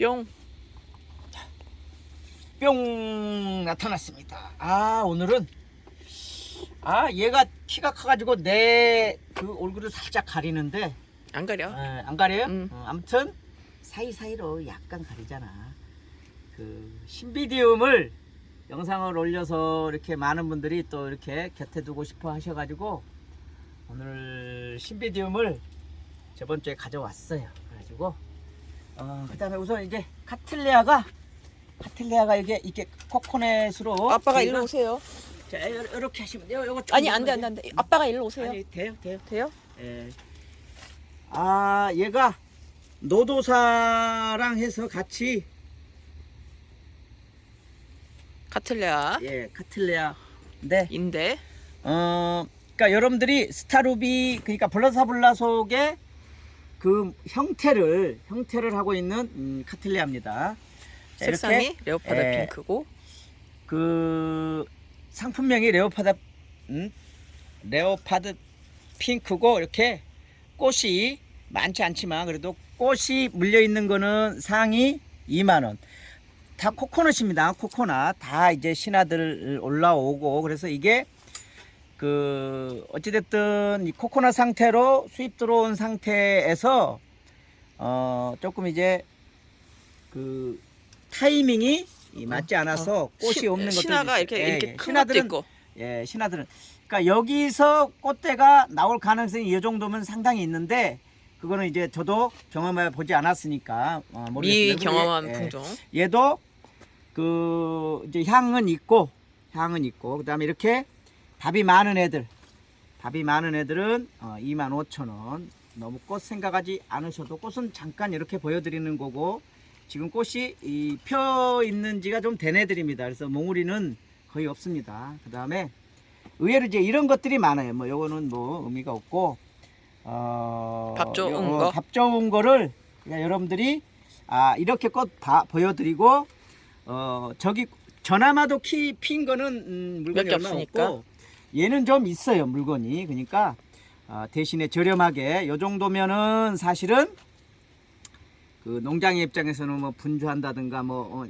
뿅. 뿅 나타났습니다. 오늘은 얘가 키가 커가지고 내 그 얼굴을 살짝 가리는데 안 가려. 안 가려요? 음. 아무튼 사이사이로 약간 가리잖아. 그 신비디움을 영상을 올려서 이렇게 많은 분들이 또 이렇게 곁에 두고 싶어 하셔가지고 오늘 신비디움을 저번 주에 가져왔어요. 그래가지고 그다음에 우선 이제 카틀레아가 이게 코코넛으로 아빠가 일로 오세요. 자 이렇게 하시면 돼요. 요거 아니 안 돼. 아빠가 일로 오세요. 아니 돼요. 돼요? 예. 얘가 노도사랑 해서 같이 카틀레아. 카틀레아. 네. 인데. 그러니까 여러분들이 스타루비 그러니까 블러사블라 속의 그 형태를 하고 있는 카틀레아입니다. 자, 색상이 이렇게, 레오파드 핑크고. 그 상품명이 레오파드 핑크고 이렇게 꽃이 많지 않지만 그래도 꽃이 물려 있는 거는 상이 2만 원. 다 코코넛입니다. 코코넛 다 이제 신화들 올라오고 그래서 이게 그 어찌됐든 이 코코넛 상태로 수입 들어온 상태에서 조금 이제 그 타이밍이 맞지 않아서 꽃이 없는 것도 신화가 있어요. 이렇게 큰 것도 있고. 신화들은 그러니까 여기서 꽃대가 나올 가능성이 이 정도면 상당히 있는데 그거는 이제 저도 경험해 보지 않았으니까 모르겠습니다. 미경험한 품종. 얘도 그 이제 향은 있고 그다음에 이렇게 답이 많은 애들은 25,000원. 너무 꽃 생각하지 않으셔도 꽃은 잠깐 이렇게 보여드리는 거고 지금 꽃이 펴 있는 지가 좀 된 애들입니다. 그래서 몽우리는 거의 없습니다. 그 다음에 의외로 이제 이런 것들이 많아요. 뭐 요거는 뭐 의미가 없고 밥 좋은 거를 그러니까 여러분들이 이렇게 꽃 다 보여드리고 저기 전화마도 핀 거는 물건이 몇 개 얼마 없으니까. 없고 얘는 좀 있어요 물건이. 그러니까 대신에 저렴하게 요 정도면은 사실은 그 농장의 입장에서는 뭐 분주한다든가 뭐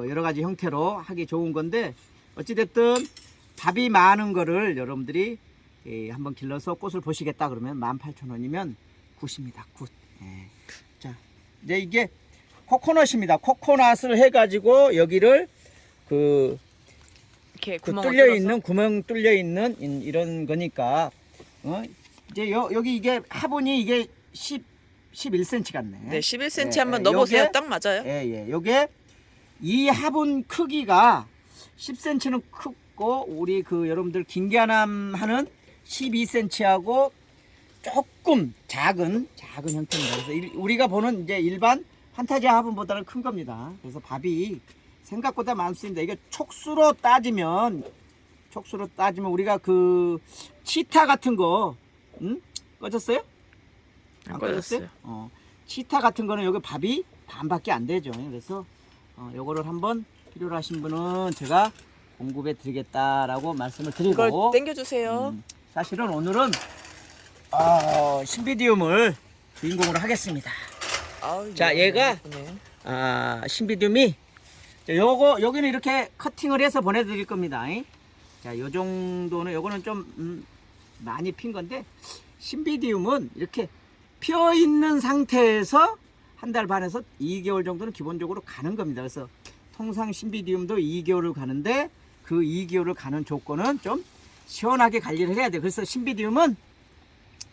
여러 가지 형태로 하기 좋은 건데 어찌됐든 답이 많은 거를 여러분들이 한번 길러서 꽃을 보시겠다 그러면 18,000원이면 굿입니다. 굿. 자, 이제 이게 코코넛입니다. 코코넛을 해가지고 여기를 이렇게 구멍 뚫려 있는 이런 거니까 이제 여기 이게 화분이 이게 11cm 같네. 네, 11cm 한번 넣어보세요. 딱 맞아요. 요게 이 화분 크기가 10cm는 크고 우리 그 여러분들 김계남 하는 12cm하고 조금 작은 형태입니다. 그래서 우리가 보는 이제 일반 판타지아 화분보다는 큰 겁니다. 그래서 밥이 생각보다 많습니다. 이게 촉수로 따지면 우리가 그 치타 같은 거 꺼졌어요? 안 꺼졌어요. 치타 같은 거는 여기 밥이 반밖에 안 되죠. 그래서 요거를 한번 필요로 하신 분은 제가 공급해 드리겠다라고 말씀을 드리고 이걸 당겨주세요. 사실은 오늘은 신비디움을 주인공으로 하겠습니다. 자, 얘가 신비디움이 여기는 이렇게 커팅을 해서 보내드릴 겁니다. 자, 요 정도는 요거는 좀 많이 핀 건데 신비디움은 이렇게 펴 있는 상태에서 한 달 반에서 2개월 정도는 기본적으로 가는 겁니다. 그래서 통상 신비디움도 2개월을 가는데 그 2개월을 가는 조건은 좀 시원하게 관리를 해야 돼요. 그래서 신비디움은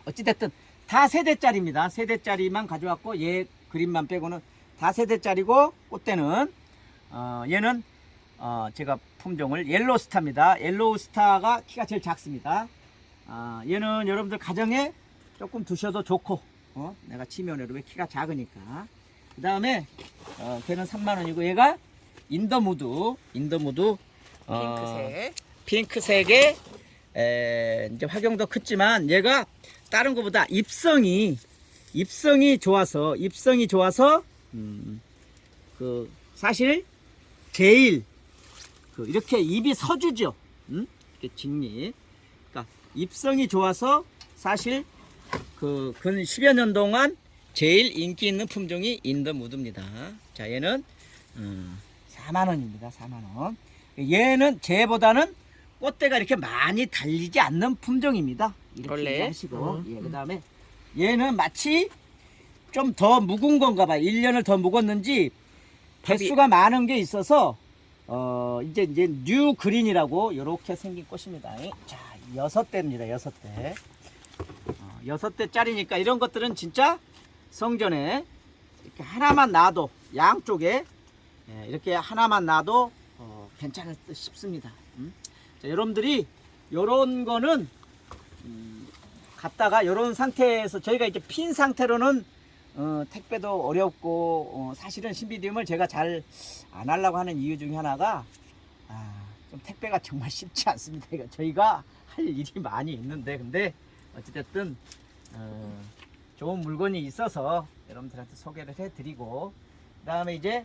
어찌됐든 다 세대짜리입니다. 세대짜리만 가져왔고 얘 그림만 빼고는 다 세대짜리고 꽃대는 얘는 제가 품종을 옐로우스타입니다. 옐로우스타가 키가 제일 작습니다. 얘는 여러분들 가정에 조금 두셔도 좋고 내가 치면으로 왜 키가 작으니까. 그 다음에 걔는 3만원이고 얘가 인더무드 핑크색에 이제 화경도 크지만 얘가 다른 것보다 입성이 좋아서 그 사실 제일 이렇게 입이 서주죠. 이렇게 직립. 그러니까 입성이 좋아서 사실 근 10여 년 동안 제일 인기 있는 품종이 인더무드입니다. 자, 얘는 4만 원입니다. 4만 원. 얘는 쟤보다는 꽃대가 이렇게 많이 달리지 않는 품종입니다. 이렇게 원래? 하시고 예, 그다음에 얘는 마치 좀 더 묵은 건가 봐요. 1년을 더 묵었는지 개수가 많은 게 있어서 이제 뉴 그린이라고 이렇게 생긴 꽃입니다. 자, 6대입니다. 6대. 6대짜리니까 이런 것들은 진짜 성전에 이렇게 하나만 놔도 양쪽에 이렇게 하나만 놔도 괜찮을 듯 싶습니다. 자, 여러분들이 요런 거는 갖다가 요런 상태에서 저희가 이제 핀 상태로는 택배도 어렵고 사실은 신비디움을 제가 잘 안 하려고 하는 이유 중에 하나가 좀 택배가 정말 쉽지 않습니다. 저희가 할 일이 많이 있는데 근데 어찌됐든 좋은 물건이 있어서 여러분들한테 소개를 해드리고 그 다음에 이제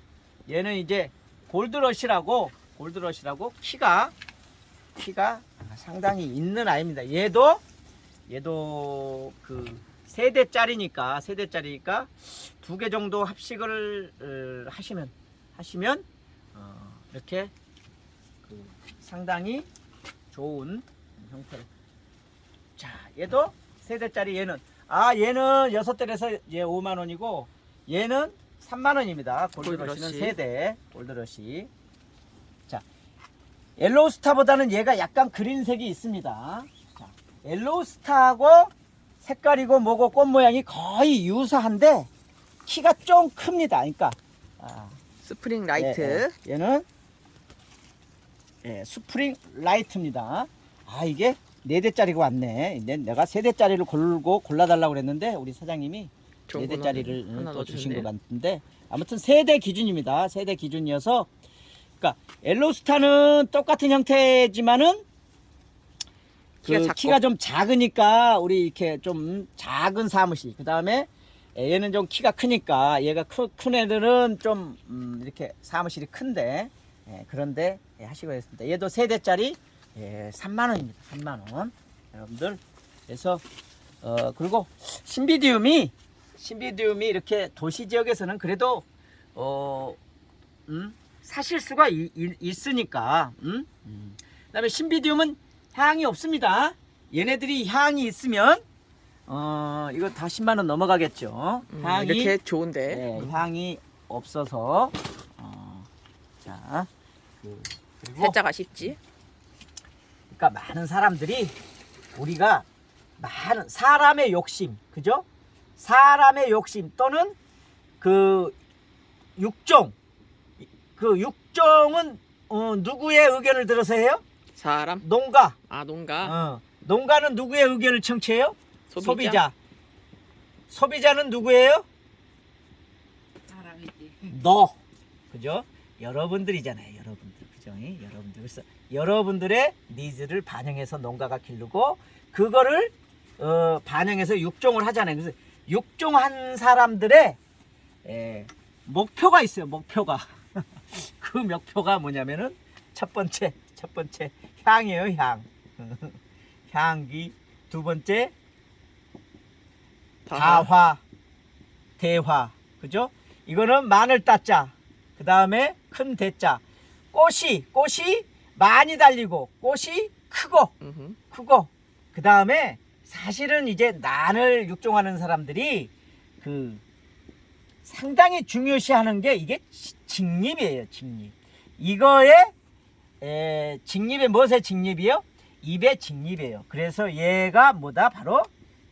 얘는 이제 골드러시라고 키가 상당히 있는 아이입니다. 얘도 그 세대짜리니까 2개 정도 합식을 하시면 이렇게 그 상당히 좋은 형태로. 자, 얘도 세대짜리. 얘는 6대라서 얘 5만 원이고 얘는 3만 원입니다. 골드러시는 세대 골드러시. 자, 옐로우스타보다는 얘가 약간 그린색이 있습니다. 자, 옐로우스타하고 색깔이고 뭐고 꽃 모양이 거의 유사한데 키가 좀 큽니다. 그러니까 스프링 라이트. 얘는 스프링 라이트입니다. 이게 4대짜리가 왔네. 내가 3대짜리를 골라달라고 그랬는데 우리 사장님이 4대짜리를 또 주신 것 같은데 아무튼 세대 기준입니다. 세대 기준이어서 그러니까 옐로우스타는 똑같은 형태지만은 키가 좀 작으니까 우리 이렇게 좀 작은 사무실. 그 다음에 얘는 좀 키가 크니까 얘가 큰 애들은 좀 이렇게 사무실이 큰데 그런데 하시고 있습니다. 얘도 세대짜리 3만 원입니다. 3만 원. 여러분들 그래서 그리고 신비디움이 이렇게 도시 지역에서는 그래도 사실 수가 있으니까. 그다음에 신비디움은 향이 없습니다. 얘네들이 향이 있으면 이거 다 10만 원 넘어가겠죠. 향이 이렇게 좋은데. 향이 없어서 자 그리고 살짝 아쉽지. 그러니까 많은 사람들이 우리가 많은 사람의 욕심, 그죠? 사람의 욕심 또는 그 육종, 그 육종은 누구의 의견을 들어서 해요? 사람. 농가. 농가. 농가는 누구의 의견을 청취해요? 소비자. 소비자는 누구예요? 사람이지. 너. 그죠? 여러분들이잖아요. 여러분들. 그죠? 여러분들. 그래서 여러분들의 니즈를 반영해서 농가가 기르고 그거를 반영해서 육종을 하잖아요. 그래서 육종한 사람들의 목표가 있어요. 목표가. 그 목표가 뭐냐면은 첫 번째 향이에요. 향. 향기. 두 번째 다화, 대화. 그죠? 이거는 마늘 따자. 그 다음에 큰 대자. 꽃이 많이 달리고 꽃이 크고 그 다음에 사실은 이제 난을 육종하는 사람들이 그 상당히 중요시하는 게 이게 직립이에요. 직립. 이거에 직립이 무엇의 직립이요? 입의 직립이에요. 그래서 얘가 뭐다? 바로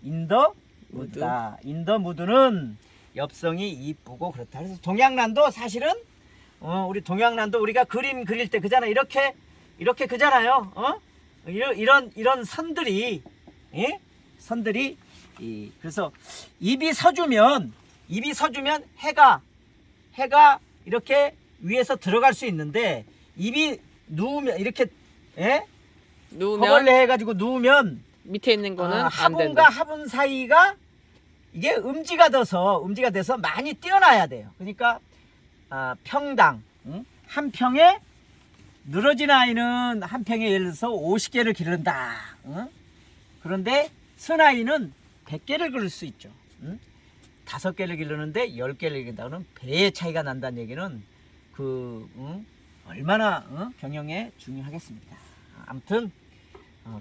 인더무드다. 인더무드는 엽성이 이쁘고 그렇다. 그래서 동양란도 사실은 우리 동양란도 우리가 그림 그릴 때 그잖아. 이렇게 그잖아요. 이런 선들이 선들이 그래서 입이 서주면 해가 이렇게 위에서 들어갈 수 있는데 입이 누우면 이렇게 허벌레 해가지고 누우면 밑에 있는 거는 안 화분과 된다. 화분 사이가 이게 음지가 돼서 많이 띄어놔야 돼요. 그러니까 평당 한 평에 늘어진 아이는 한 평에 예를 들어서 50개를 기른다. 그런데 순 아이는 100개를 기를 수 있죠. 5개를 기르는데 10개를 기른다. 그러면 배의 차이가 난다는 얘기는 얼마나 경영에 중요하겠습니다. 아무튼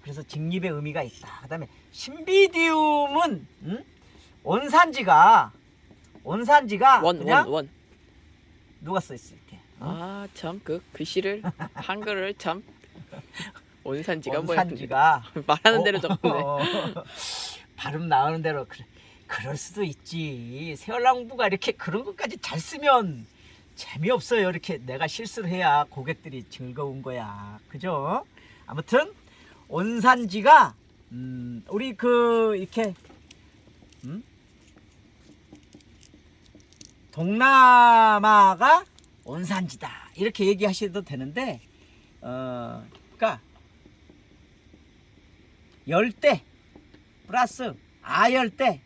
그래서 직립의 의미가 있다. 그다음에 신비디움은 원산지가 그냥 원. 누가 써 있어 이렇게. 아, 참 그 글씨를 한글을 참 원산지가 뭐야? 원산지가 말하는 대로 적네. 발음 나오는 대로 그럴 수도 있지. 세월랑부가 이렇게 그런 것까지 잘 쓰면 재미없어요. 이렇게 내가 실수를 해야 고객들이 즐거운 거야. 그죠? 아무튼 원산지가 우리 이렇게 동남아가 원산지다 이렇게 얘기하셔도 되는데 그러니까 열대 플러스 아열대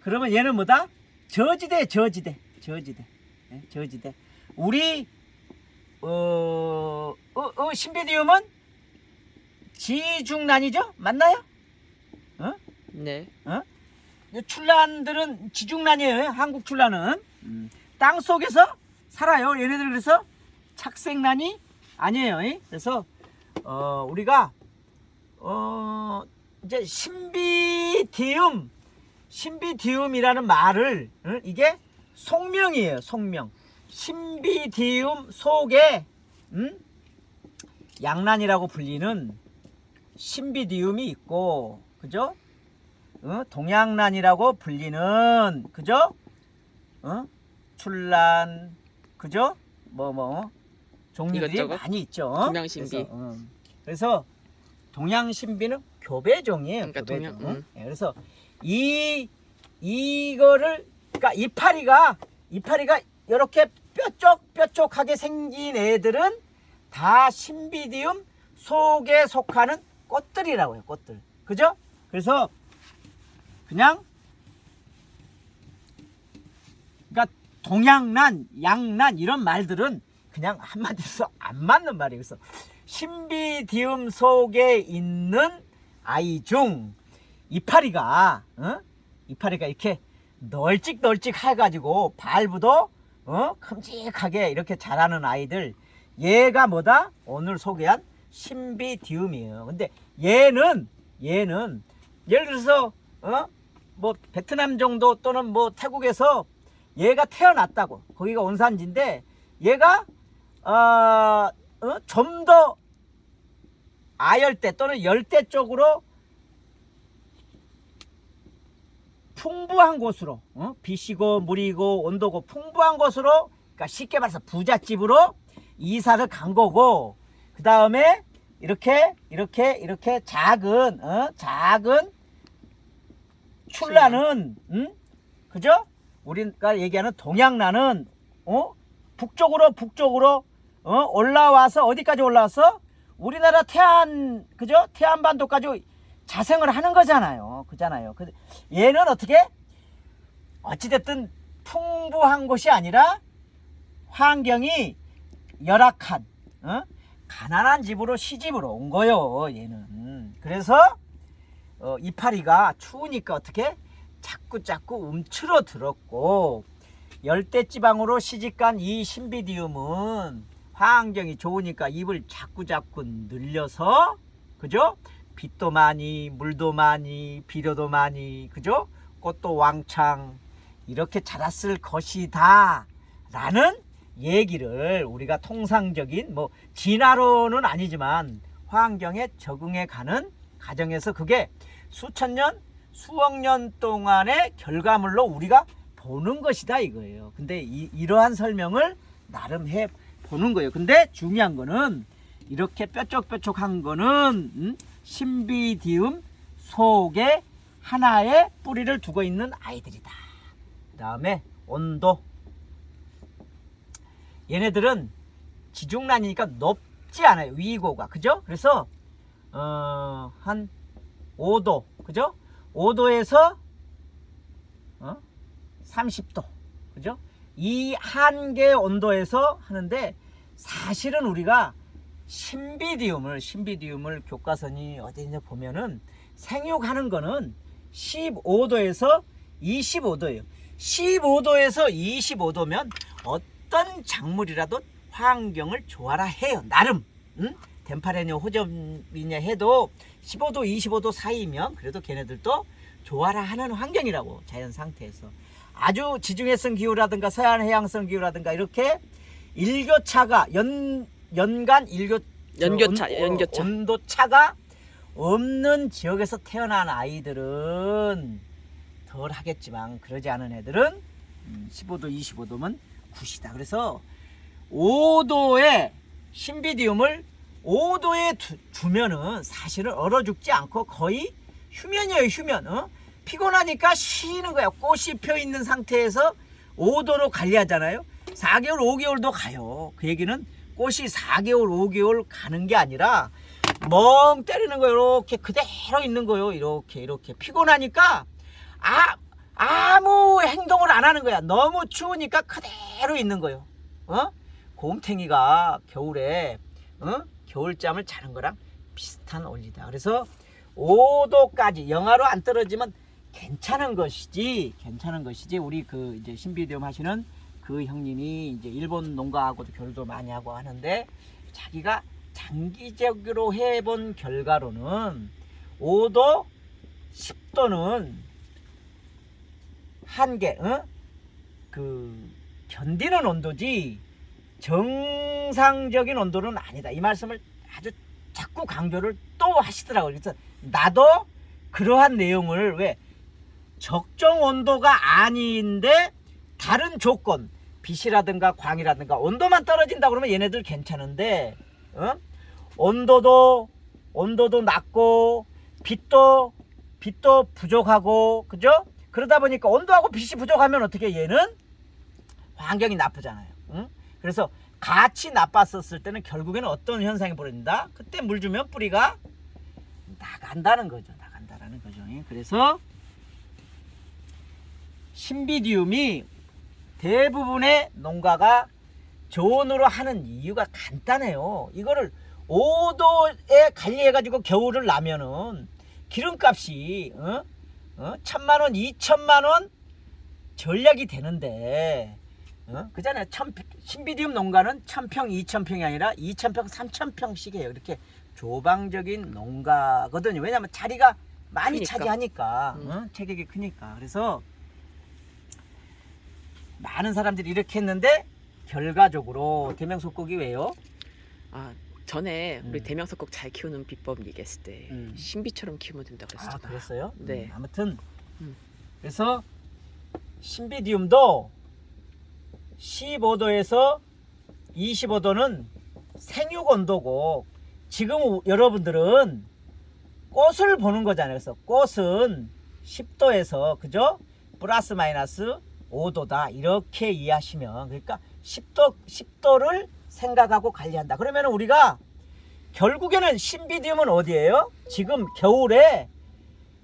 그러면 얘는 뭐다? 저지대. 네, 저지대. 우리 신비디움은 지중란이죠? 맞나요? 네. 출란들은 지중란이에요. 한국 출란은 땅 속에서 살아요. 얘네들 그래서 착색란이 아니에요. 그래서 우리가 이제 신비디움이라는 말을 이게 속명이에요. 속명. 신비디움 속에 양란이라고 불리는 신비디움이 있고, 그죠? 동양란이라고 불리는, 그죠? 출란, 그죠? 종류들이 이것저것? 많이 있죠. 동양신비. 그래서 동양신비는 교배종이에요. 그러니까 교배종. 그래서 이거를, 그러니까 이파리가 이렇게 뾰족하게 생긴 애들은 다 신비디움 속에 속하는 꽃들이라고 해요. 꽃들. 그죠? 그래서 그냥 그러니까 동양란, 양란 이런 말들은 그냥 한마디로 안 맞는 말이에요. 그래서 신비디움 속에 있는 아이 중 이파리가 이렇게 널찍 해가지고 발부도 큼직하게 이렇게 자라는 아이들, 얘가 뭐다? 오늘 소개한 신비디움이에요. 근데 얘는 예를 들어서 베트남 정도 또는 태국에서 얘가 태어났다고, 거기가 원산지인데 얘가 좀 더 아열대 또는 열대 쪽으로 풍부한 곳으로, 빛이고 물이고 온도고 풍부한 곳으로, 그러니까 쉽게 말해서 부잣집으로 이사를 간 거고, 그 다음에 이렇게 작은 출란은 그죠? 우리가 얘기하는 동양란은 북쪽으로 올라와서 어디까지 올라와서 우리나라 태안반도까지 자생을 하는 거잖아요. 얘는 어찌됐든 풍부한 곳이 아니라 환경이 열악한 가난한 집으로 시집을 온 거예요. 얘는. 그래서 이파리가 추우니까 자꾸 움츠러 들었고, 열대지방으로 시집간 이 신비디움은 환경이 좋으니까 입을 자꾸 늘려서, 그죠? 빛도 많이, 물도 많이, 비료도 많이, 그죠? 꽃도 왕창 이렇게 자랐을 것이다 라는 얘기를 우리가 통상적인 진화론은 아니지만 환경에 적응해 가는 과정에서 그게 수천 년, 수억 년 동안의 결과물로 우리가 보는 것이다 이거예요. 근데 이러한 설명을 나름 해 보는 거예요. 근데 중요한 거는 이렇게 뾰족한 거는 신비디움 속에 하나의 뿌리를 두고 있는 아이들이다. 그 다음에 온도. 얘네들은 지중란이니까 높지 않아요. 위고가. 그죠? 그래서 한 5도. 그죠? 5도에서 30도. 그죠? 이 한계 온도에서 하는데, 사실은 우리가 신비디움을 교과서니 어디냐 보면은 생육하는 거는 15도에서 25도예요. 15도에서 25도면 어떤 작물이라도 환경을 좋아라 해요. 나름. 덴파레냐 호접이냐 해도 15도 25도 사이면 그래도 걔네들도 좋아라 하는 환경이라고. 자연 상태에서 아주 지중해성 기후라든가 서해안 해양성 기후라든가 이렇게 일교차가 연간 연교차 온도차가 없는 지역에서 태어난 아이들은 덜 하겠지만 그러지 않은 애들은 15도 25도면 굿이다. 그래서 5도의 신비디움을 5도에 두면은 사실은 얼어 죽지 않고 거의 휴면이에요. 휴면. 피곤하니까 쉬는 거야. 꽃이 펴 있는 상태에서 5도로 관리하잖아요. 4개월 5개월도 가요. 그 얘기는 꽃이 4개월 5개월 가는 게 아니라 멍 때리는 거예요. 이렇게 그대로 있는 거예요. 이렇게 피곤하니까 아무 행동을 안 하는 거야. 너무 추우니까 그대로 있는 거예요. 곰탱이가 겨울에 겨울잠을 자는 거랑 비슷한 원리다. 그래서 5도까지 영하로 안 떨어지면 괜찮은 것이지 우리 그 이제 신비디움 하시는 그 형님이 이제 일본 농가하고도 교류도 많이 하고 하는데 자기가 장기적으로 해본 결과로는 5도 10도는 한계 그 견디는 온도지 정상적인 온도는 아니다. 이 말씀을 아주 자꾸 강조를 또 하시더라고요. 그래서 나도 그러한 내용을 왜 적정 온도가 아닌데 다른 조건 빛이라든가 광이라든가 온도만 떨어진다 그러면 얘네들 괜찮은데 온도도 낮고 빛도 부족하고 그죠? 그러다 보니까 온도하고 빛이 부족하면 어떻게 얘는 환경이 나쁘잖아요. 그래서 같이 나빴었을 때는 결국에는 어떤 현상이 벌어진다? 그때 물 주면 뿌리가 나간다는 거죠. 그래서 신비디움이 대부분의 농가가 저온으로 하는 이유가 간단해요. 이거를 5도에 관리해가지고 겨울을 나면은 기름값이 1,000만원, 2,000만원 전략이 되는데 그잖아요. 신비디움 농가는 1,000평, 2,000평이 아니라 2,000평, 3,000평씩 해요. 이렇게 조방적인 농가거든요. 왜냐하면 자리가 많이 크니까. 차지하니까 체격이 크니까. 그래서 많은 사람들이 이렇게 했는데 결과적으로 대명석곡이 왜요? 전에 우리 대명석곡 잘 키우는 비법 얘기했을 때 신비처럼 키우면 된다고 그랬었잖아요. 그랬어요? 네. 아무튼 그래서 신비디움도 15도에서 25도는 생육 온도고 지금 여러분들은 꽃을 보는 거잖아요. 그래서 꽃은 10도에서 그죠? 플러스 마이너스 5도다 이렇게 이해하시면 그러니까 10도를 생각하고 관리한다. 그러면 우리가 결국에는 신비디움은 어디예요? 지금 겨울에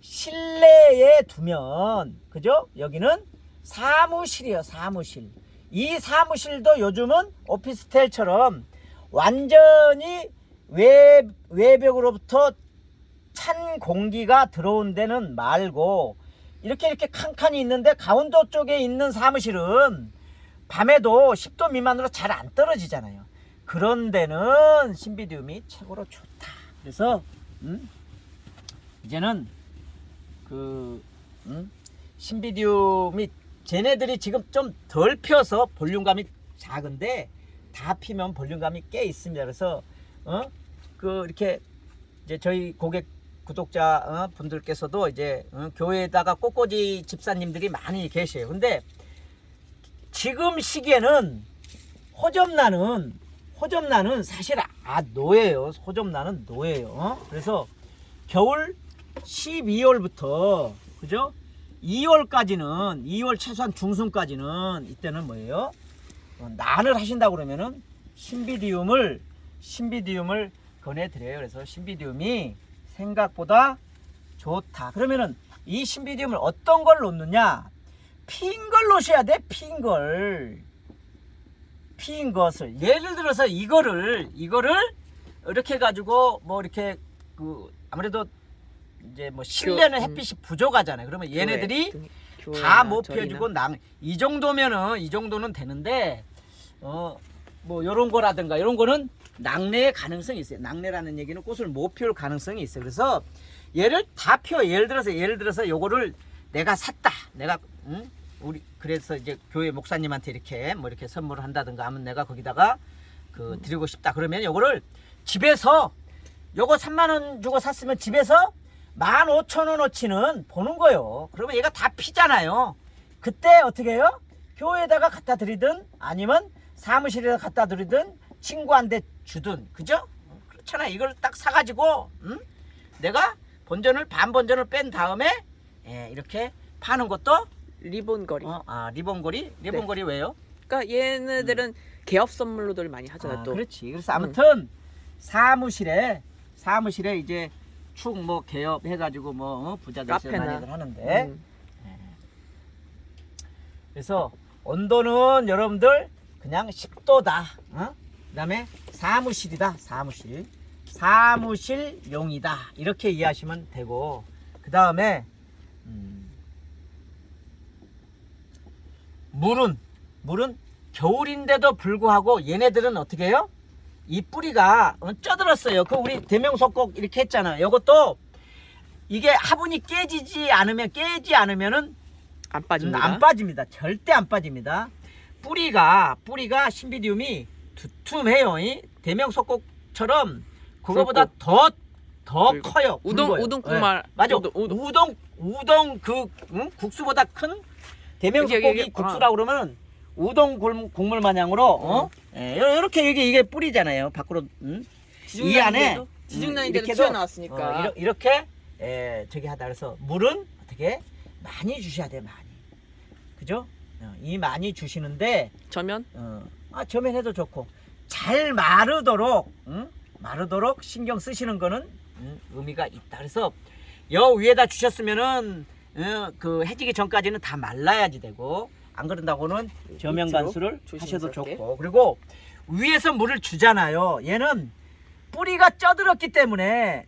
실내에 두면 그죠? 여기는 사무실이에요. 사무실. 이 사무실도 요즘은 오피스텔처럼 완전히 외벽으로부터 찬 공기가 들어온 데는 말고 이렇게 칸칸이 있는데 강원도 쪽에 있는 사무실은 밤에도 10도 미만으로 잘 안 떨어지잖아요. 그런 데는 신비디움이 최고로 좋다. 그래서 이제는 그 신비디움이 쟤네들이 지금 좀 덜 펴서 볼륨감이 작은데 다 피면 볼륨감이 꽤 있습니다. 그래서 그 이렇게 이제 저희 고객 구독자 분들께서도 이제 교회에다가 꽃꽂이 집사님들이 많이 계셔요. 근데 지금 시기에는 호접란은 사실 노예요. 호접란은 노예요. 그래서 겨울 12월부터 그죠? 2월까지는 2월 최소한 중순까지는 이때는 뭐예요? 난을 하신다고 그러면은 신비디움을 권해드려요. 그래서 신비디움이 생각보다 좋다. 그러면은 이 신비디움을 어떤 걸 놓느냐? 핀 걸 놓으셔야 돼. 핀 것을. 예를 들어서 이거를 이렇게 가지고 뭐 이렇게 그 아무래도 이제 뭐 실내는 햇빛이 부족하잖아요. 그러면 얘네들이 다 못 피워주고 이 정도는 되는데 뭐 요런 거라든가 이런 거는 낙내의 가능성이 있어요. 낙내라는 얘기는 꽃을 못 피울 가능성이 있어요. 그래서 얘를 다 피워. 예를 들어서 요거를 내가 샀다. 내가 우리 그래서 이제 교회 목사님한테 이렇게 뭐 이렇게 선물을 한다든가 하면 내가 거기다가 그 드리고 싶다. 그러면 요거를 집에서 요거 3만 원 주고 샀으면 집에서 15,000원어치는 보는 거예요. 그러면 얘가 다 피잖아요. 그때 어떻게 해요? 교회에다가 갖다 드리든 아니면 사무실에다 갖다 드리든 친구한테 주든, 그죠? 그렇잖아. 이걸 딱 사가지고 내가 반 번전을 뺀 다음에 이렇게 파는 것도 리본거리. 리본거리? 리본거리 네. 왜요? 그러니까 얘네들은 개업 선물로들 많이 하잖아. 또. 그렇지. 그래서 아무튼 사무실에 이제 축 뭐 개업 해가지고 뭐 부자들 많이들 하는데 그래서 온도는 여러분들 그냥 10도다. 그다음에 사무실이다. 사무실용이다. 이렇게 이해하시면 되고 그다음에 물은 겨울인데도 불구하고 얘네들은 어떻게 해요? 이 뿌리가 쪄들었어요. 그 우리 대명석곡 이렇게 했잖아요. 이것도 이게 화분이 깨지 않으면은 안 빠집니다. 안 빠집니다. 절대 안 빠집니다. 뿌리가 신비디움이 두툼해요. 대명석곡처럼 그거보다 더 커요. 우동국말. 네. 맞아. 우동 국수보다 큰 대명석곡이 국수라고 그러면 우동 국물 마냥으로 이렇게 이게 뿌리잖아요. 밖으로 이 안에 지중난인데도 튀어나왔으니까 이렇게 저기 하다 그래서 물은 어떻게 많이 주셔야 돼. 많이. 그죠? 이 많이 주시는데 저면? 저면 해도 좋고 잘 마르도록 신경 쓰시는 거는 의미가 있다. 그래서 여 위에다 주셨으면은 그 해지기 전까지는 다 말라야지 되고 안 그런다고는 저면 간수를 하셔도 좋고 그리고 위에서 물을 주잖아요. 얘는 뿌리가 쪄들었기 때문에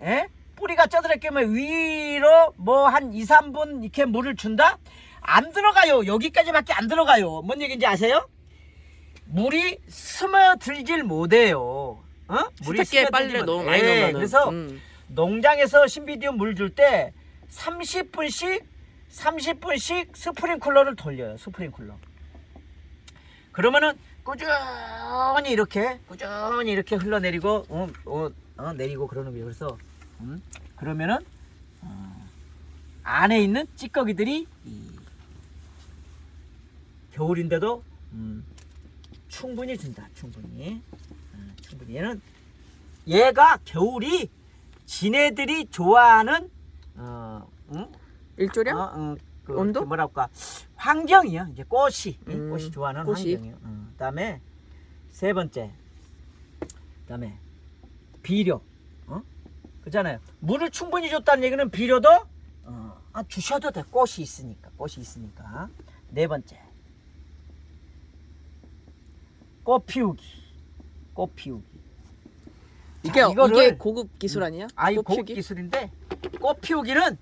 위로 뭐 한 2, 3분 이렇게 물을 준다? 안 들어가요. 여기까지밖에 안 들어가요. 뭔 얘기인지 아세요? 물이 스며들질 못해요. 세탁기에 빨래 너무 많이 넣으면 그래서 농장에서 신비디움 물 줄 때 30분씩 스프링클러를 돌려요. 스프링클러. 그러면은 꾸준히 이렇게 흘러내리고 내리고 그러는 거예요. 그래서 그러면은 안에 있는 찌꺼기들이 겨울인데도 충분히 준다. 충분히. 얘가 겨울이 지네들이 좋아하는 일조량? 온도? 뭐랄까 환경이요. 이제 꽃이 좋아하는 환경이요. 그다음에 세 번째, 그다음에 비료. 그잖아요. 물을 충분히 줬다는 얘기는 비료도 주셔도 돼. 꽃이 있으니까. 네 번째, 꽃 피우기. 이게 고급 기술 아니야? 이거 고급 기술인데 꽃 피우기는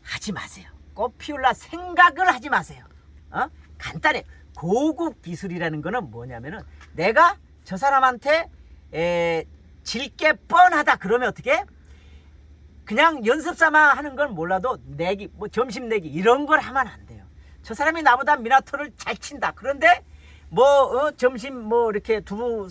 하지 마세요. 꽃 피울라 생각을 하지 마세요. 간단해. 고급 기술이라는 거는 뭐냐면은 내가 저 사람한테 질게 뻔하다 그러면 어떻게? 그냥 연습 삼아 하는 건 몰라도 내기, 뭐 점심 내기 이런 걸 하면 안 돼요. 저 사람이 나보다 미나토를 잘 친다. 그런데 점심 뭐 이렇게 두부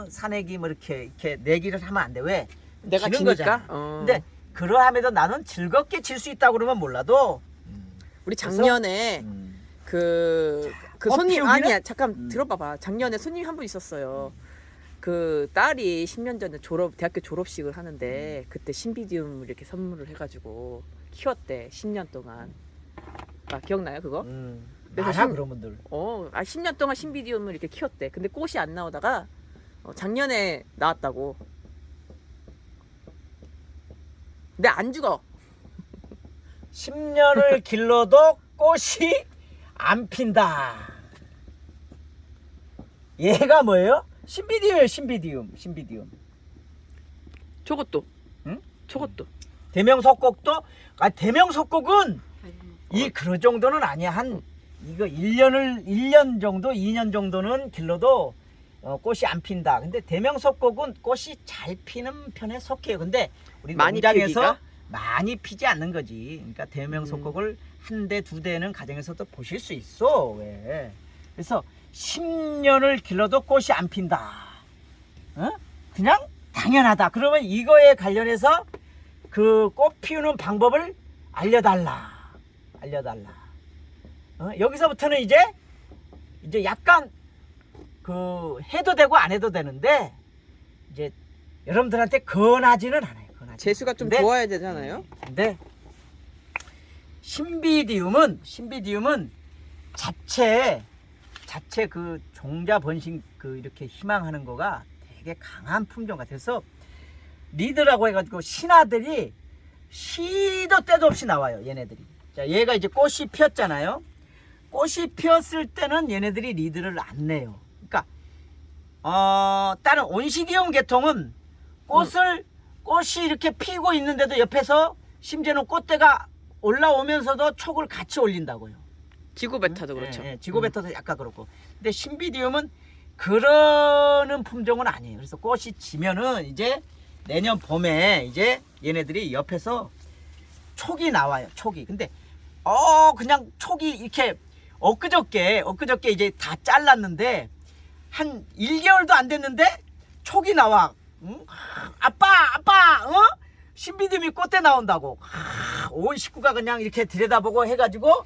사내기 뭐 이렇게 내기를 하면 안 돼. 왜? 내가 지니까. 근데 그러함에도 나는 즐겁게 질 수 있다고 그러면 몰라도 우리 작년에 그 손님 아니야 잠깐 들어봐봐. 작년에 손님 한 분 있었어요. 그 딸이 10년 전에 대학교 졸업식을 하는데 그때 신비디움을 이렇게 선물을 해가지고 키웠대. 10년 동안. 기억나요 그거? 많아 그런 분들. 10년 동안 신비디움을 이렇게 키웠대. 근데 꽃이 안 나오다가 작년에 나왔다고. 근데 안 죽어. 10년을 길러도 꽃이 안 핀다. 얘가 뭐예요? 신비디움이에요. 신비디움. 저것도. 응? 저것도. 대명석곡도 대명석곡은 그 정도는 아니야. 한 이거 1년 정도 2년 정도는 길러도 꽃이 안 핀다. 근데 대명석곡은 꽃이 잘 피는 편에 속해요. 근데 우리 많이 농장에서 피기가? 많이 피지 않는 거지. 그러니까 대명석곡을 한 대, 두 대는 가정에서도 보실 수 있어. 왜? 그래서 10년을 길러도 꽃이 안 핀다. 그냥 당연하다. 그러면 이거에 관련해서 그 꽃 피우는 방법을 알려달라. 여기서부터는 이제 약간 그 해도 되고 안 해도 되는데 이제 여러분들한테 권하지는 않아요. 재수가 좀 좋아야 되잖아요. 근데 신비디움은 자체 그 종자 번식 그 이렇게 희망하는 거가 되게 강한 품종 같아서 리드라고 해가지고 신하들이 시도 때도 없이 나와요. 얘네들이. 자, 얘가 이제 꽃이 피었잖아요. 꽃이 피었을 때는 얘네들이 리드를 안 내요. 그러니까 다른 온시디움 계통은 꽃이 이렇게 피고 있는데도 옆에서 심지어는 꽃대가 올라오면서도 촉을 같이 올린다고요. 지구베타도 그렇죠. 지구베타도 약간 그렇고. 근데 신비디움은 그러는 품종은 아니에요. 그래서 꽃이 지면은 이제 내년 봄에 이제 얘네들이 옆에서 촉이 나와요. 촉이. 근데 그냥 촉이 이렇게 엊그저께 이제 다 잘랐는데 한 1개월도 안 됐는데 촉이 나와. 아빠 신비디움이 꽃대 나온다고. 온 식구가 그냥 이렇게 들여다보고 해가지고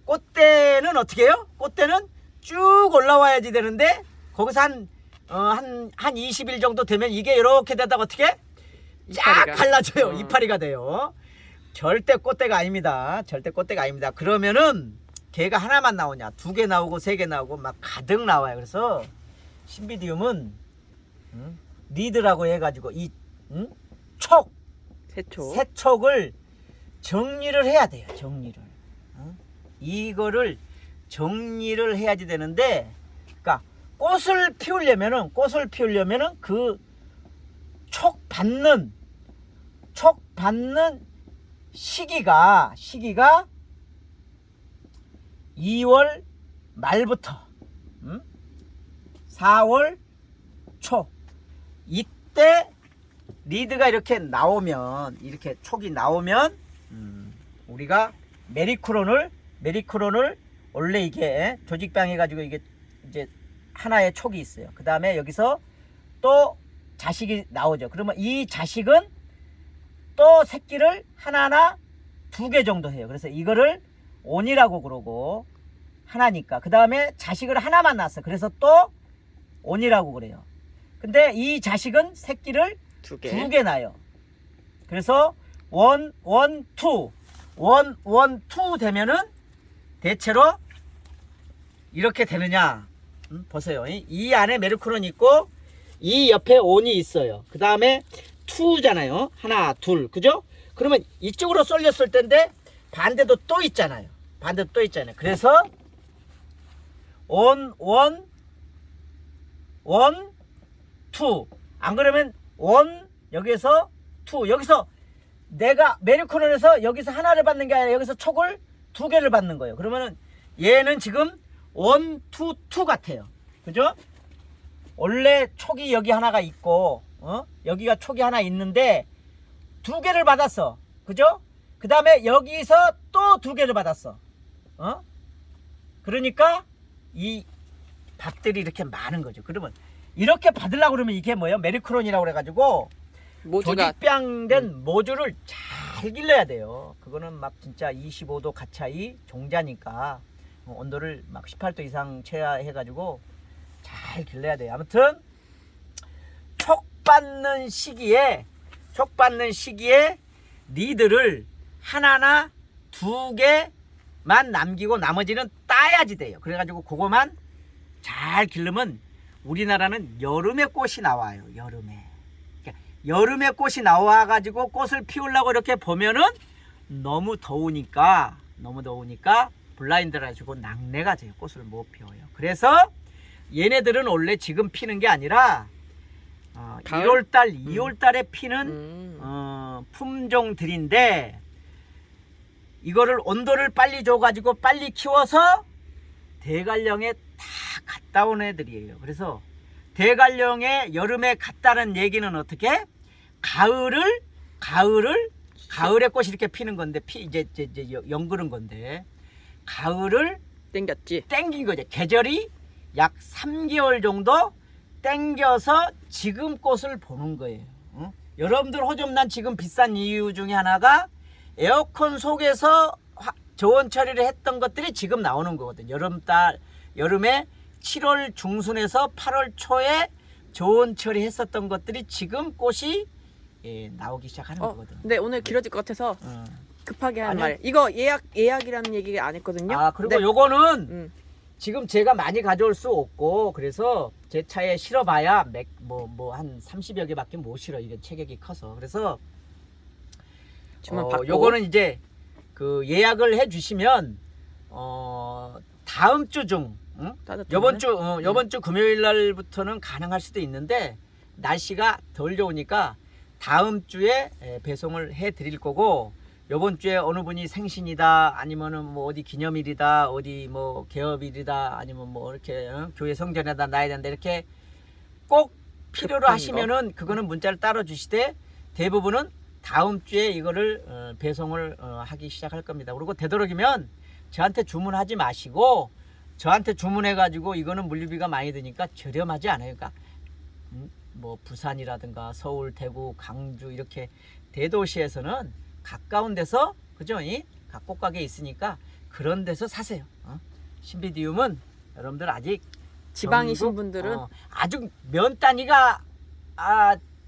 꽃대는 어떻게 해요? 꽃대는 쭉 올라와야지 되는데 거기서 한 20일 정도 되면 이게 이렇게 되다가 어떻게 약 갈라져요. 이파리가 돼요. 절대 꽃대가 아닙니다. 그러면은 개가 하나만 나오냐, 2개 나오고 3개 나오고 막 가득 나와요. 그래서 신비디움은 리드라고 해가지고 이 세촉을 정리를 해야 돼요. 이거를 정리를 해야지 되는데, 그러니까 꽃을 피우려면은 그 촉 받는 시기가 2월 말부터 4월 초, 이때 리드가 이렇게 나오면, 이렇게 촉이 나오면 우리가 메리크론을 원래 이게 조직병 해가지고 이게 이제 하나의 촉이 있어요. 그 다음에 여기서 또 자식이 나오죠. 그러면 이 자식은 또 새끼를 하나하나 2개 정도 해요. 그래서 이거를 온이라고 그러고, 하나니까. 그 다음에 자식을 하나만 낳았어. 그래서 또 온이라고 그래요. 근데 이 자식은 새끼를 2개 낳아요. 그래서 1, 2 되면은 대체로 이렇게 되느냐. 보세요. 이 안에 메르크론이 있고 이 옆에 온이 있어요. 그 다음에 2잖아요. 하나, 둘, 그죠? 그러면 이쪽으로 쏠렸을 텐데 반대도 또 있잖아요. 그래서 1, 2. 안 그러면 1, 여기서 2. 여기서 내가 메리크론에서 여기서 하나를 받는 게 아니라 여기서 촉을 2개를 받는 거예요. 그러면은 얘는 지금 1, 2 같아요. 그죠? 원래 촉이 여기 하나가 있고, 여기가 촉이 하나 있는데 2개를 받았어. 그죠? 그 다음에 여기서 또 2개를 받았어. 그러니까 이 밥들이 이렇게 많은 거죠. 그러면 이렇게 받으려고 그러면 이게 뭐예요? 메리크론이라고 그래가지고 조직병된 모주를 잘 길러야 돼요. 그거는 막 진짜 25도 가차이 종자니까 온도를 막 18도 이상 체해가지고 잘 길러야 돼요. 아무튼 촉 받는 시기에 리드를 하나나 2개만 남기고 나머지는 따야지 돼요. 그래가지고 그거만 잘 기르면 우리나라는 여름에 꽃이 나와요. 여름에 꽃이 나와가지고 꽃을 피우려고 이렇게 보면은 너무 더우니까 블라인드를 해주고 낙내가 져요. 꽃을 못 피워요. 그래서 얘네들은 원래 지금 피는 게 아니라 가을? 1월달, 2월달에 피는 품종들인데 이거를 온도를 빨리 줘가지고 빨리 키워서 대관령에 다 갔다 온 애들이에요. 그래서 대관령에 여름에 갔다는 얘기는 어떻게? 가을에 꽃이 이렇게 피는 건데 이제 연그른 건데 가을을 땡겼지. 땡긴 거죠. 계절이 약 3개월 정도 땡겨서 지금 꽃을 보는 거예요. 여러분들 호접란 지금 비싼 이유 중에 하나가 에어컨 속에서 저온 처리를 했던 것들이 지금 나오는 거거든. 여름에 7월 중순에서 8월 초에 저온 처리했었던 것들이 지금 꽃이 나오기 시작하는 거거든. 네, 오늘 길어질 것 같아서 급하게 한 아니요. 말. 이거 예약이라는 얘기 안 했거든요. 그리고 네. 요거는 지금 제가 많이 가져올 수 없고 그래서 제 차에 실어봐야 한 30여 개밖에 못 실어. 이게 체격이 커서. 그래서 주문 받고. 요거는 이제 그 예약을 해주시면 다음 주 중 요번 주 금요일 날부터는 가능할 수도 있는데 날씨가 덜 좋으니까 다음 주에 배송을 해 드릴 거고 요번 주에 어느 분이 생신이다 아니면은 뭐 어디 기념일이다 어디 뭐 개업일이다 아니면 뭐 이렇게 교회 성전에다 놔야 된다 이렇게 꼭 필요로 하시면은 그거는 문자를 따로 주시되 대부분은 다음 주에 이거를 배송을 하기 시작할 겁니다. 그리고 되도록이면 저한테 주문하지 마시고 저한테 주문해 가지고 이거는 물류비가 많이 드니까 저렴하지 않아요. 그러니까 뭐 부산이라든가 서울, 대구, 강주 이렇게 대도시에서는 가까운 데서 그죠? 각 꽃가게 있으니까 그런 데서 사세요. 신비디움은 여러분들 아직 지방이신 분들은 아주 면 단위가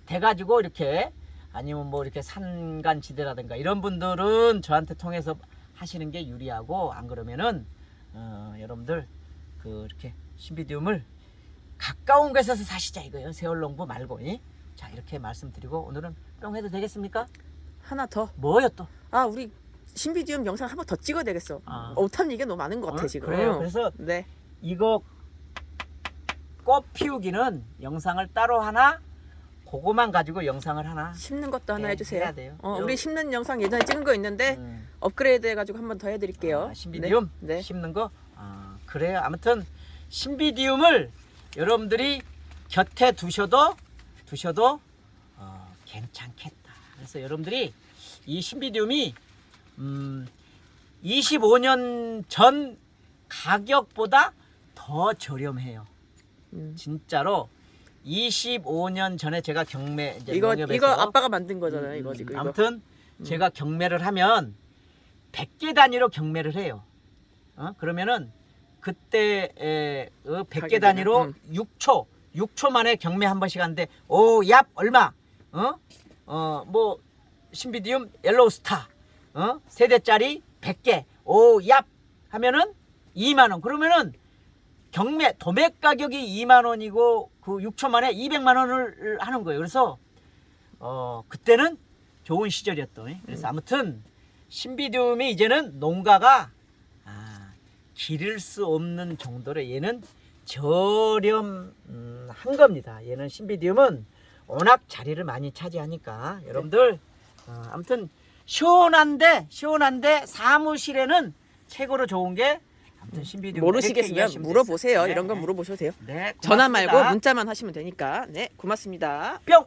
돼가지고 이렇게 아니면 뭐 이렇게 산간지대라든가 이런 분들은 저한테 통해서 하시는 게 유리하고 안 그러면은 여러분들 이렇게 신비디움을 가까운 곳에서 사시자 이거예요. 세월농부 말고. 자 이렇게 말씀드리고 오늘은 뿅 해도 되겠습니까? 하나 더. 뭐요 또? 우리 신비디움 영상 한 번 더 찍어야 되겠어. 아. 오탄 얘기가 너무 많은 것 같아 지금. 그래요. 그래서 네. 이거 꽃 피우기는 영상을 따로 하나 그거만 가지고 영상을 하나 심는 것도 하나 해주세요. 해야 돼요. 우리 심는 영상 예전에 찍은 거 있는데 업그레이드 해가지고 한 번 더 해드릴게요. 신비디움 네. 심는 거. 그래요. 아무튼 신비디움을 여러분들이 곁에 두셔도 괜찮겠다. 그래서 여러분들이 이 신비디움이 25년 전 가격보다 더 저렴해요. 진짜로 25년 전에 제가 경매 이제 이거 농협에서 아빠가 만든 거잖아요. 이거 지금. 이거. 아무튼 제가 경매를 하면 100개 단위로 경매를 해요. 그러면은 그때 100개 단위로 6초 만에 경매 한 번씩 하는데 얍 얼마? 뭐 신비디움 옐로우스타 세대짜리 100개 얍 하면은 2만 원. 그러면은 경매 도매 가격이 2만 원이고 그 6초 만에 200만 원을 하는 거예요. 그래서 그때는 좋은 시절이었던. 그래서 아무튼 신비디움이 이제는 농가가 기를 수 없는 정도로 얘는 저렴한 겁니다. 얘는 신비디움은 워낙 자리를 많이 차지하니까 여러분들 아무튼 시원한데 사무실에는 최고로 좋은 게 아무튼 신비디움 모르시겠으면 물어보세요. 네, 이런 건 물어보셔도 돼요. 네, 전화 고맙습니다. 말고 문자만 하시면 되니까. 네, 고맙습니다. 뿅.